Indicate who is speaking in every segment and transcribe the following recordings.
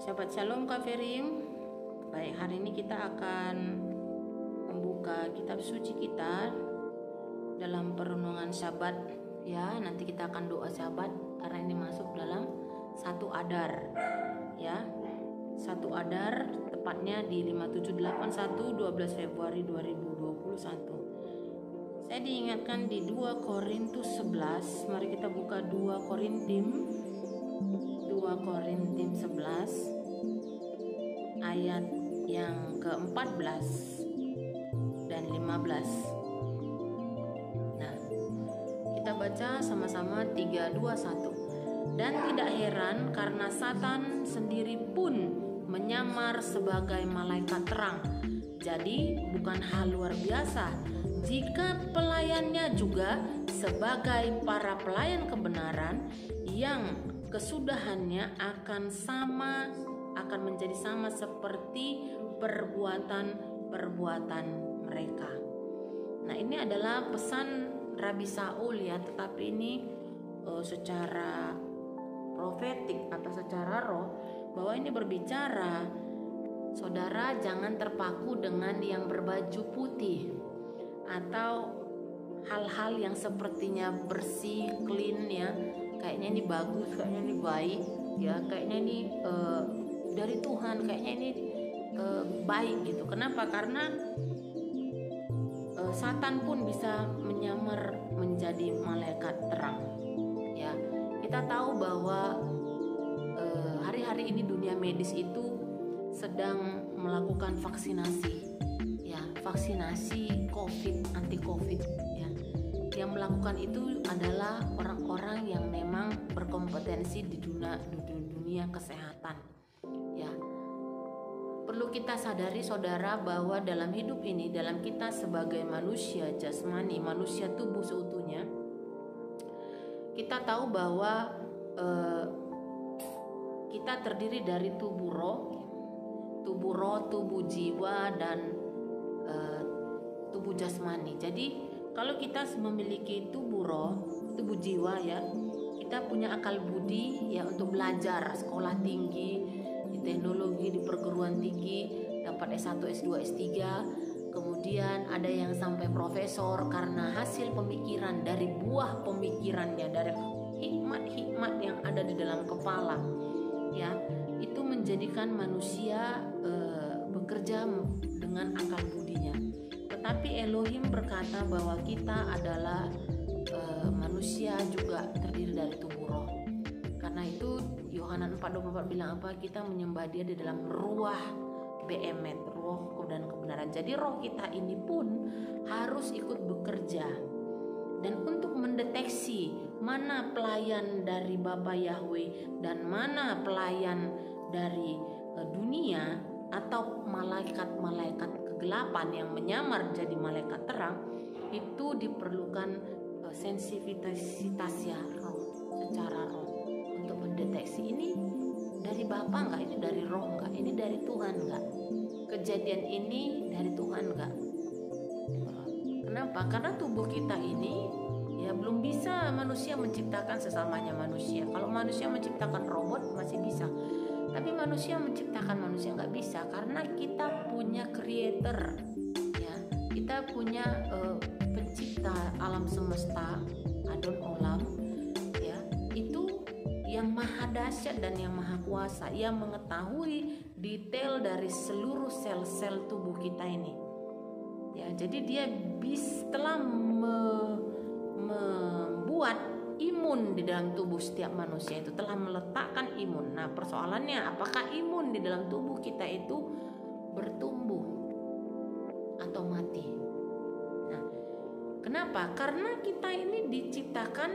Speaker 1: Sahabat Shalom Kaverim. Baik, hari ini kita akan membuka kitab suci kita dalam perenungan Sabat ya. Nanti kita akan doa Sabat karena ini masuk dalam 1 Adar ya. 1 Adar tepatnya di 5781 12 Februari 2021. Saya diingatkan di 2 Korintus 11. Mari kita buka 2 Korintim 11 ayat yang ke-14 dan 15. Nah, kita baca sama-sama 3, 2, 1. Dan tidak heran karena Satan sendiri pun menyamar sebagai malaikat terang. Jadi bukan hal luar biasa jika pelayannya juga sebagai para pelayan kebenaran yang kesudahannya akan menjadi sama seperti perbuatan mereka. Nah, ini adalah pesan Rabi Saul ya, tetapi ini secara profetik atau secara roh, bahwa ini berbicara, saudara jangan terpaku dengan yang berbaju putih atau hal-hal yang sepertinya bersih, clean ya, kayaknya ini bagus, kayaknya ini baik ya, kayaknya ini dari Tuhan, kayaknya ini baik gitu. Kenapa? Karena Satan pun bisa menyamar menjadi malaikat terang ya. Kita tahu bahwa hari-hari ini dunia medis itu sedang melakukan vaksinasi ya, vaksinasi COVID, anti COVID ya. Yang melakukan itu adalah orang-orang yang memang berkompetensi di dunia kesehatan ya. Perlu kita sadari saudara bahwa dalam hidup ini, dalam kita sebagai manusia jasmani, manusia tubuh seutuhnya, kita tahu bahwa kita terdiri dari tubuh roh, tubuh jiwa, dan tubuh jasmani. Jadi kalau kita memiliki tubuh roh, tubuh jiwa ya, kita punya akal budi ya untuk belajar, sekolah tinggi, di teknologi, di perguruan tinggi, dapat S1, S2, S3, kemudian ada yang sampai profesor karena hasil pemikiran dari buah pemikirannya, dari hikmat-hikmat yang ada di dalam kepala ya, itu menjadikan manusia bekerja dengan akal budinya. Tetapi Elohim berkata bahwa kita adalah manusia juga terdiri dari tubuh roh. Karena itu Yohanan 4:24 bilang apa? Kita menyembah Dia di dalam ruah beemet, roh dan kebenaran. Jadi roh kita ini pun harus ikut bekerja. Dan untuk mendeteksi mana pelayan dari Bapa Yahweh dan mana pelayan dari dunia atau malaikat-malaikat kegelapan yang menyamar jadi malaikat terang, itu diperlukan sensitivitas ya, roh, secara roh, untuk mendeteksi ini dari Bapa enggak, ini dari roh enggak, ini dari Tuhan enggak, kejadian ini dari Tuhan enggak. Kenapa? Karena tubuh kita ini ya belum bisa manusia menciptakan sesamanya manusia. Kalau manusia menciptakan robot masih bisa, tapi manusia menciptakan manusia nggak bisa, karena kita punya creator ya, kita punya pencipta alam semesta, Adon Olam ya, itu yang maha dahsyat dan yang maha kuasa, yang mengetahui detail dari seluruh sel-sel tubuh kita ini ya. Jadi dia telah membuat imun di dalam tubuh setiap manusia, itu telah meletakkan imun. Nah, persoalannya apakah imun di dalam tubuh kita itu bertumbuh atau mati? Nah, kenapa? Karena kita ini diciptakan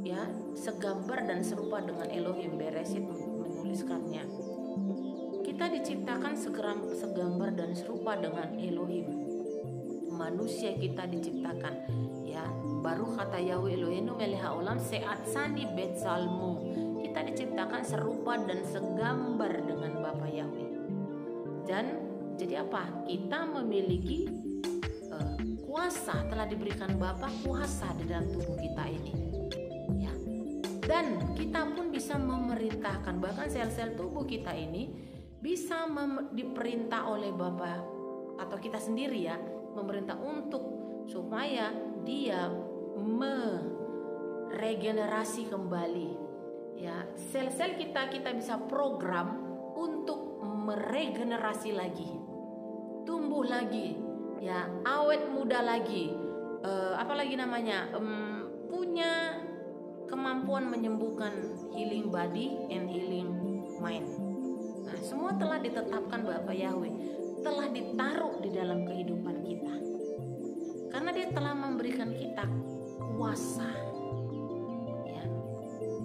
Speaker 1: ya segambar dan serupa dengan Elohim. Beresit menuliskannya. Kita diciptakan segambar dan serupa dengan Elohim. Manusia kita diciptakan ya, baru kata Yahweh Elohenu melech haolam seat sani bet salmu, kita diciptakan serupa dan segambar dengan Bapa Yahweh. Dan jadi apa? Kita memiliki kuasa, telah diberikan Bapa kuasa di dalam tubuh kita ini ya. Dan kita pun bisa memerintahkan, bahkan sel-sel tubuh kita ini bisa diperintah oleh Bapa atau kita sendiri ya, memerintah untuk supaya dia meregenerasi kembali. Ya, sel-sel kita bisa program untuk meregenerasi lagi, tumbuh lagi, ya, awet muda lagi, apalagi namanya, punya kemampuan menyembuhkan, healing body and healing mind. Nah, semua telah ditetapkan Bapa Yahweh, telah ditaruh di dalam kehidupan kita, karena Dia telah memberikan kita kuasa, ya,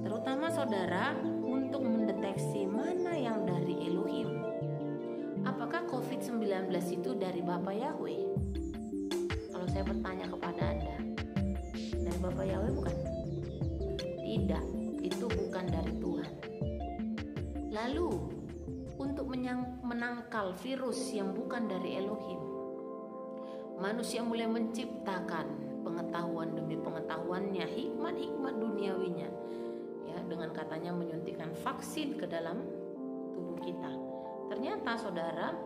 Speaker 1: terutama saudara, untuk mendeteksi mana yang dari Elohim. Apakah COVID-19 itu dari Bapa Yahweh? Kalau saya bertanya kepada Anda, dari Bapa Yahweh bukan? Tidak, itu bukan dari Tuhan. Lalu, untuk menangkal virus yang bukan dari Elohim, manusia mulai menciptakan pengetahuan demi pengetahuannya, hikmat-hikmat duniawinya, ya, dengan katanya menyuntikkan vaksin ke dalam tubuh kita. Ternyata saudara,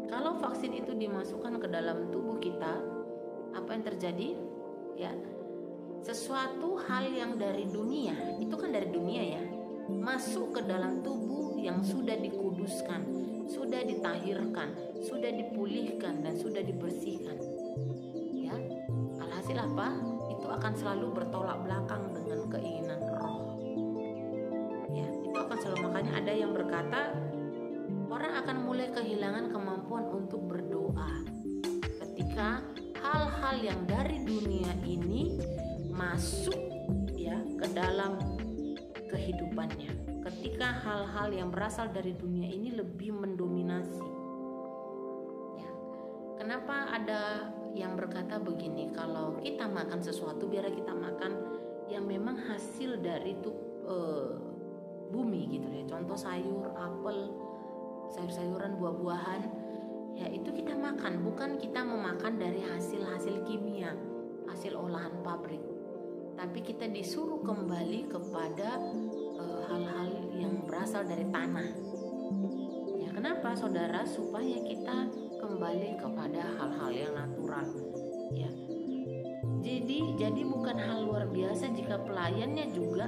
Speaker 1: kalau vaksin itu dimasukkan ke dalam tubuh kita, apa yang terjadi? Ya, sesuatu hal yang dari dunia, itu kan dari dunia ya, masuk ke dalam tubuh yang sudah dikuduskan, sudah ditahirkan, sudah dipulihkan, dan sudah dibersihkan. Ya, alhasil apa? Itu akan selalu bertolak belakang dengan keinginan roh. Ya, itu akan selalu, makanya ada yang berkata orang akan mulai kehilangan kemampuan untuk berdoa ketika hal-hal yang dari dunia ini masuk, ya, ke dalam kehidupannya. Ketika hal-hal yang berasal dari dunia ini lebih mendominasi. Ya. Kenapa ada yang berkata begini, kalau kita makan sesuatu biar kita makan yang memang hasil dari bumi gitu ya. Contoh sayur, apel, sayur-sayuran, buah-buahan, ya itu kita makan, bukan kita memakan dari hasil-hasil kimia, hasil olahan pabrik. Tapi kita disuruh kembali kepada hal-hal yang berasal dari tanah. Ya, kenapa saudara? Supaya kita kembali kepada hal-hal yang natural. Ya. Jadi bukan hal luar biasa jika pelayannya juga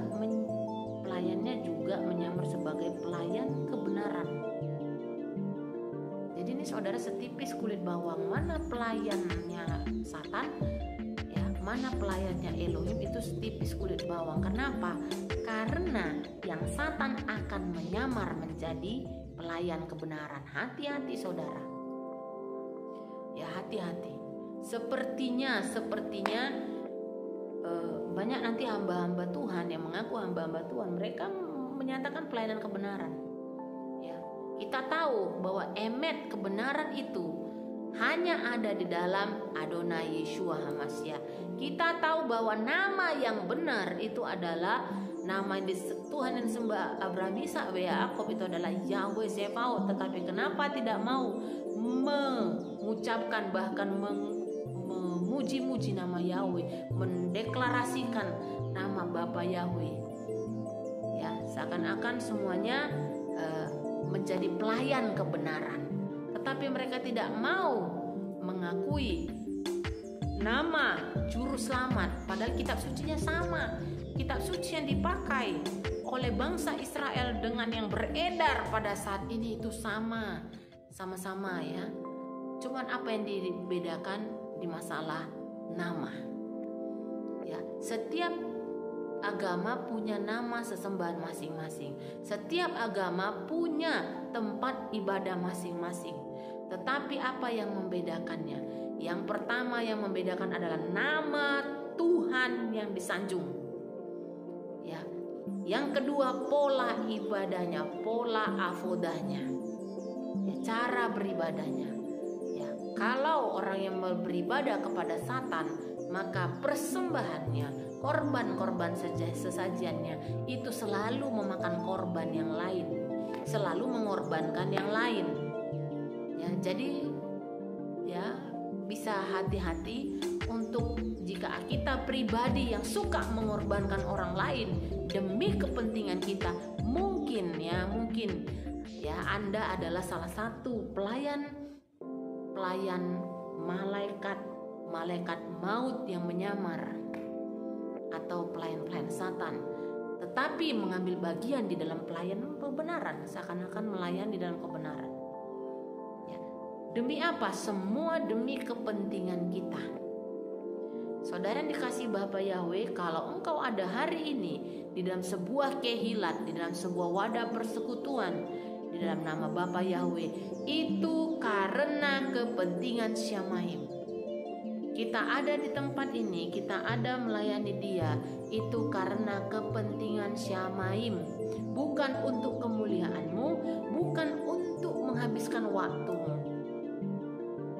Speaker 1: menyamar sebagai pelayan kebenaran. Jadi ini saudara, setipis kulit bawang, mana pelayannya Satan, mana pelayannya Elohim, itu setipis kulit bawang. Kenapa? Karena yang Satan akan menyamar menjadi pelayan kebenaran. Hati-hati saudara. Ya, hati-hati. Sepertinya banyak nanti hamba-hamba Tuhan yang mengaku hamba-hamba Tuhan, mereka menyatakan pelayanan kebenaran. Ya, kita tahu bahwa emet kebenaran itu hanya ada di dalam Adonai Yeshua HaMashiach. Kita tahu bahwa nama yang benar itu adalah nama Tuhan yang disembah Abraham, Ishak, Yakub itu adalah Yahweh Zebaot. Tetapi kenapa tidak mau mengucapkan, bahkan memuji-muji nama Yahweh, mendeklarasikan nama Bapa Yahweh? Ya, seakan-akan semuanya menjadi pelayan kebenaran. Tapi mereka tidak mau mengakui nama juru selamat, padahal kitab sucinya sama. Kitab suci yang dipakai oleh bangsa Israel dengan yang beredar pada saat ini itu sama-sama ya. Cuman apa yang dibedakan di masalah nama. Ya, setiap agama punya nama sesembahan masing-masing. Setiap agama punya tempat ibadah masing-masing. Tetapi apa yang membedakannya? Yang pertama yang membedakan adalah nama Tuhan yang disanjung. Ya. Yang kedua, pola ibadahnya, pola avodahnya. Ya, cara beribadahnya. Ya, kalau orang yang beribadah kepada Satan, maka persembahannya, korban-korban sesajiannya itu selalu memakan korban yang lain, selalu mengorbankan yang lain. Ya, jadi ya bisa hati-hati untuk jika kita pribadi yang suka mengorbankan orang lain demi kepentingan kita, mungkin ya Anda adalah salah satu pelayan malaikat maut yang menyamar, atau pelayan Satan, tetapi mengambil bagian di dalam pelayanan kebenaran, seakan-akan melayani di dalam kebenaran. Ya. Demi apa? Semua demi kepentingan kita. Saudara yang dikasihi Bapa Yahweh, kalau engkau ada hari ini di dalam sebuah kehilat, di dalam sebuah wadah persekutuan, di dalam nama Bapa Yahweh, itu karena kepentingan Syamaim. Kita ada di tempat ini, kita ada melayani Dia, itu karena kepentingan Syamaim, bukan untuk kemuliaanmu, bukan untuk menghabiskan waktumu.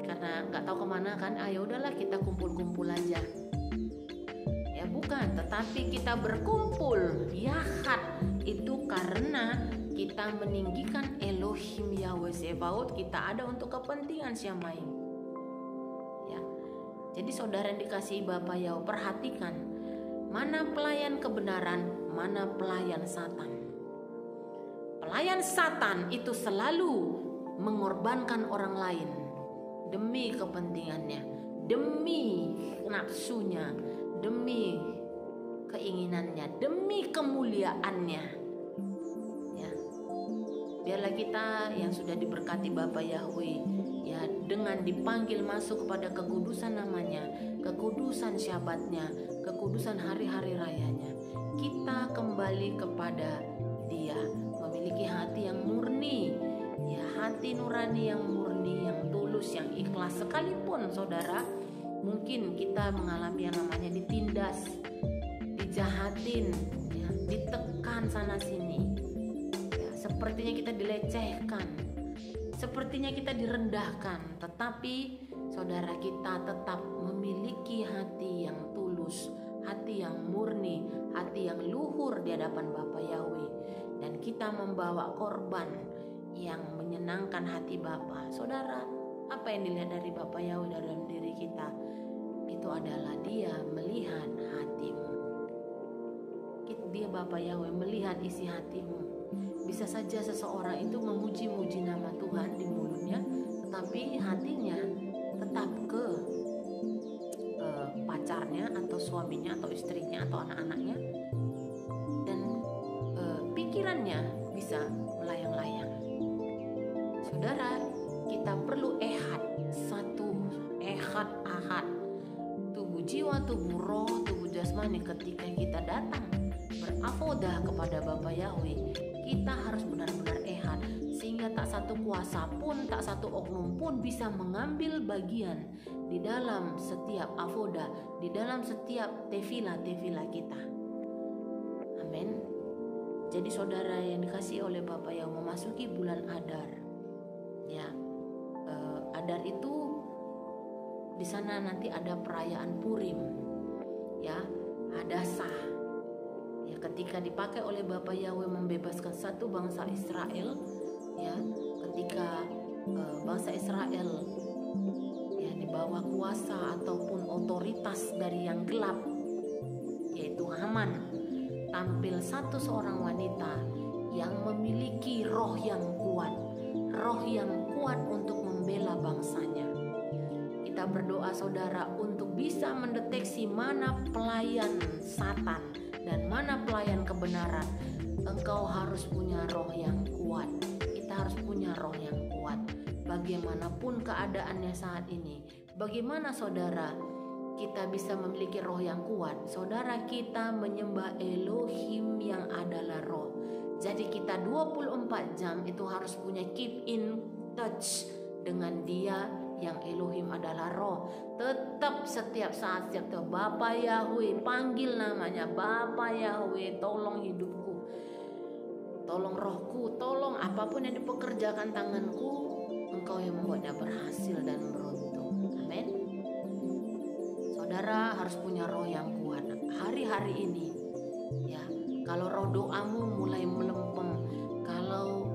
Speaker 1: Karena nggak tahu kemana kan, ya udahlah kita kumpul-kumpul aja. Ya bukan, tetapi kita berkumpul yahat itu karena kita meninggikan Elohim Yahweh Sebaot. Kita ada untuk kepentingan Syamaim. Ya. Jadi saudara yang dikasihi Bapa Yahweh, perhatikan mana pelayan kebenaran, mana pelayan Satan. Pelayan Satan itu selalu mengorbankan orang lain demi kepentingannya, demi nafsunya, demi keinginannya, demi kemuliaannya. Ya. Biarlah kita yang sudah diberkati Bapa Yahweh, ya, dengan dipanggil masuk kepada kekudusan namanya, kekudusan syabatnya, kekudusan hari-hari rayanya, kita kembali kepada Dia, memiliki hati yang murni, ya, hati nurani yang murni, yang tulus, yang ikhlas. Sekalipun saudara mungkin kita mengalami yang namanya ditindas, dijahatin, ya, ditekan sana sini, ya, sepertinya kita dilecehkan, sepertinya kita direndahkan, tetapi saudara kita tetap memiliki hati yang tulus, hati yang murni, hati yang luhur di hadapan Bapa Yahweh, dan kita membawa korban yang menyenangkan hati Bapa. Saudara, apa yang dilihat dari Bapa Yahweh dalam diri kita? Itu adalah Dia melihat hatimu. Dia Bapa Yahweh melihat isi hatimu. Bisa saja seseorang itu memuji-muji nama Tuhan di mulutnya, tetapi hatinya tetap ke pacarnya atau suaminya atau istrinya atau anak-anaknya, dan pikirannya bisa melayang-layang. Saudara, kita perlu ahad, tubuh jiwa, tubuh roh, tubuh jasmani. Ketika kita datang berafodah kepada Bapa Yahweh, kita harus benar-benar ehad, sehingga tak satu kuasa pun, tak satu oknum pun bisa mengambil bagian di dalam setiap avoda, di dalam setiap tefila kita. Amin. Jadi saudara yang dikasihi oleh Bapa yang memasuki bulan Adar, ya, Adar itu di sana nanti ada perayaan Purim, ya, Hadasah, ya, ketika dipakai oleh Bapa Yahweh membebaskan satu bangsa Israel, ya, ketika bangsa Israel, ya, di bawah kuasa ataupun otoritas dari yang gelap, yaitu Haman, tampil seorang wanita yang memiliki roh yang kuat untuk membela bangsanya. Kita berdoa saudara untuk bisa mendeteksi mana pelayan Satan dan mana pelayan kebenaran. Engkau harus punya roh yang kuat. Kita harus punya roh yang kuat. Bagaimanapun keadaannya saat ini, bagaimana saudara kita bisa memiliki roh yang kuat? Saudara, kita menyembah Elohim yang adalah roh. Jadi kita 24 jam itu harus punya keep in touch dengan Dia yang Elohim adalah roh. Tetap setiap saat, setiap Bapa Yahweh, panggil namanya Bapa Yahweh, tolong hidupku, tolong rohku, tolong apapun yang dipekerjakan tanganku, Engkau yang membuatnya berhasil dan beruntung. Amin. Saudara harus punya roh yang kuat hari-hari ini, ya. Kalau roh doamu mulai melempem, kalau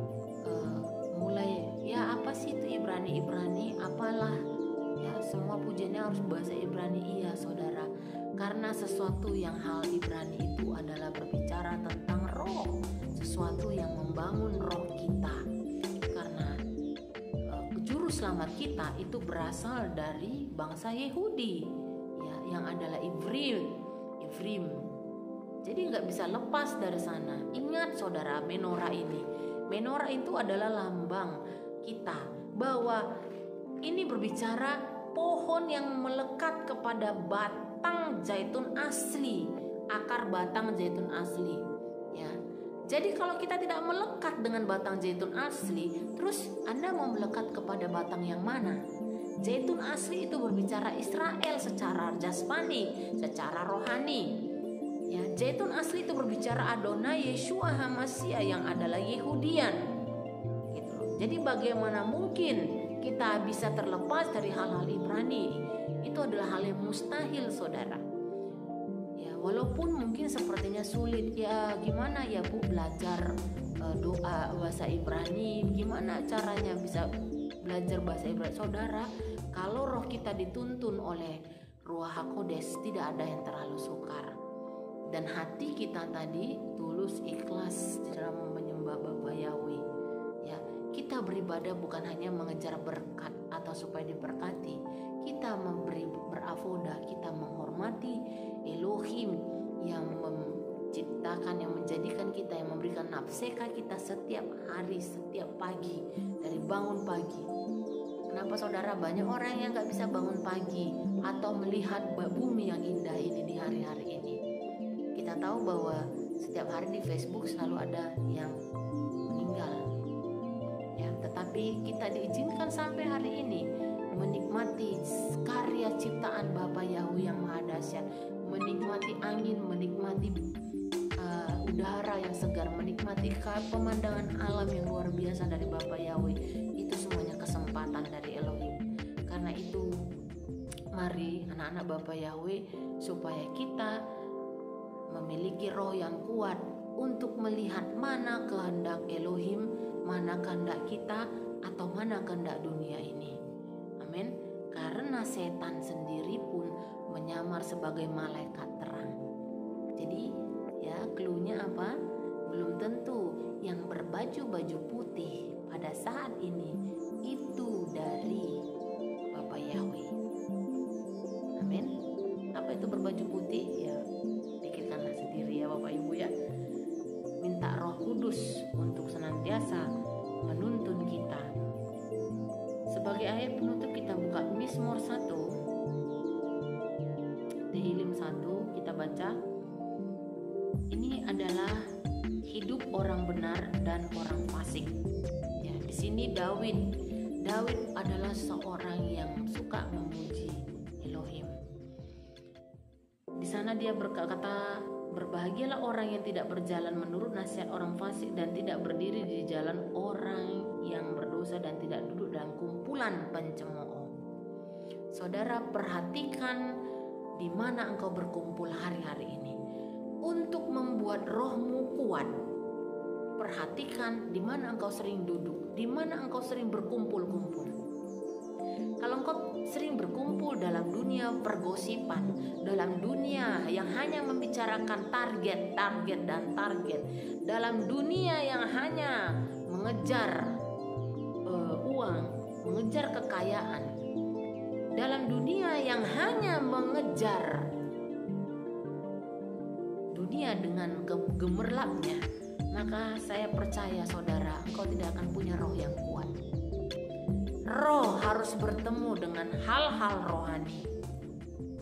Speaker 1: mulai, ya, apa sih itu Ibrani apalah, ya, semua pujiannya harus bahasa Ibrani? Iya saudara, karena sesuatu yang hal Ibrani itu adalah berbicara tentang roh, sesuatu yang membangun roh kita. Karena juru selamat kita itu berasal dari bangsa Yehudi, ya, yang adalah Ifrim. Jadi nggak bisa lepas dari sana. Ingat saudara, menorah itu adalah lambang kita, bahwa ini berbicara pohon yang melekat kepada batang zaitun asli, akar batang zaitun asli, ya. Jadi kalau kita tidak melekat dengan batang zaitun asli, terus Anda mau melekat kepada batang yang mana? Zaitun asli itu berbicara Israel secara jasmani, secara rohani. Ya, zaitun asli itu berbicara Adonai Yeshua HaMashiach yang adalah Yehudian. Gitu. Jadi bagaimana mungkin kita bisa terlepas dari hal-hal Ibrani? Itu adalah hal yang mustahil, saudara. Ya, walaupun mungkin sepertinya sulit. Ya, gimana ya Bu belajar doa bahasa Ibrani? Gimana caranya bisa belajar bahasa Ibrani? Saudara, kalau roh kita dituntun oleh Ruach HaKodes, tidak ada yang terlalu sukar. Dan hati kita tadi tulus, ikhlas dalam menyembah Bapa Yahweh. Ya, kita beribadah bukan hanya mengejar berkat atau supaya diberkati. Kita beravoda, kita menghormati Elohim yang menciptakan, yang menjadikan kita, yang memberikan nafseka kita setiap hari, setiap pagi, dari bangun pagi. Kenapa saudara banyak orang yang gak bisa bangun pagi atau melihat bumi yang indah ini di hari-hari ini? Kita tahu bahwa setiap hari di Facebook selalu ada yang meninggal, ya. Tetapi kita diizinkan sampai hari ini menikmati karya ciptaan Bapa Yahweh yang Maha Dahsyat, menikmati angin, menikmati udara yang segar, menikmati pemandangan alam yang luar biasa dari Bapa Yahweh. Itu semuanya kesempatan dari Elohim. Karena itu, mari anak-anak Bapa Yahweh, supaya kita memiliki roh yang kuat untuk melihat mana kehendak Elohim, mana kehendak kita, atau mana kehendak dunia ini. Amin. Karena setan sendiri pun menyamar sebagai malaikat terang. Jadi ya, cluenya apa? Belum tentu yang berbaju-baju putih pada saat ini itu dari Bapa Yahweh. Amin. Apa itu berbaju putih? Ya, pikirkanlah sendiri ya Bapak Ibu ya. Minta Roh Kudus untuk senantiasa menuntun kita. Sebagai ayat penutup kita buka Mizmor 1, Tehillim 1, kita baca. Ini adalah hidup orang benar dan orang fasik. Ya, di sini Daud adalah seorang yang suka memuji Elohim. Di sana dia berkata, berbahagialah orang yang tidak berjalan menurut nasihat orang fasik dan tidak berdiri di jalan orang yang berdosa dan tidak duduk dalam kumpulan pencemooh. Saudara, perhatikan di mana engkau berkumpul hari-hari ini untuk membuat rohmu kuat. Perhatikan di mana engkau sering duduk, di mana engkau sering berkumpul-kumpul. Kalau engkau sering berkumpul dalam dunia pergosipan, dalam dunia yang hanya membicarakan target, dalam dunia yang hanya mengejar uang, mengejar kekayaan, dalam dunia yang hanya mengejar dunia dengan gemerlapnya, maka saya percaya saudara, engkau tidak akan punya roh yang kuat. Roh harus bertemu dengan hal-hal rohani,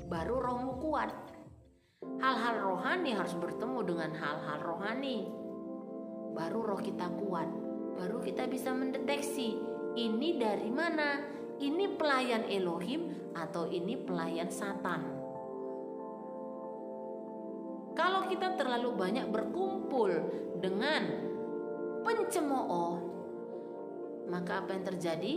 Speaker 1: baru rohmu kuat. Hal-hal rohani harus bertemu dengan hal-hal rohani, baru roh kita kuat. Baru kita bisa mendeteksi ini dari mana, ini pelayan Elohim atau ini pelayan Satan. Kalau kita terlalu banyak berkumpul dengan pencemooh, maka apa yang terjadi?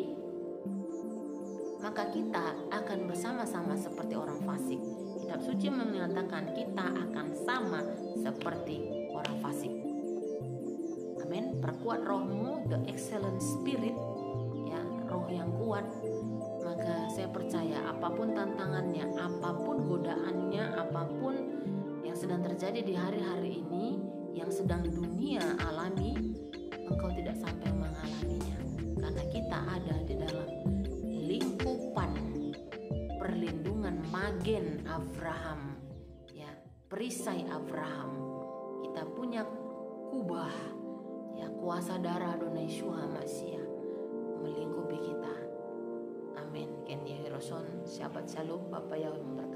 Speaker 1: Maka kita akan bersama-sama seperti orang fasik. Kitab suci menyatakan kita akan sama seperti orang fasik. Amin. Perkuat rohmu, the excellent spirit, ya, roh yang kuat, maka saya percaya apapun tantangannya, apapun godaannya, apapun yang sedang terjadi di hari-hari ini, yang sedang dunia alami, engkau tidak sampai mengalaminya, karena kita ada di dalam lingkupan perlindungan Magen Abraham, ya, perisai Abraham. Kita punya kubah, ya, kuasa darah Adonai Yeshua Mashiach melingkupi kita. Amin. Ken Yehiroson, Shabbat Shalom, Bapak Yahweh memberkati.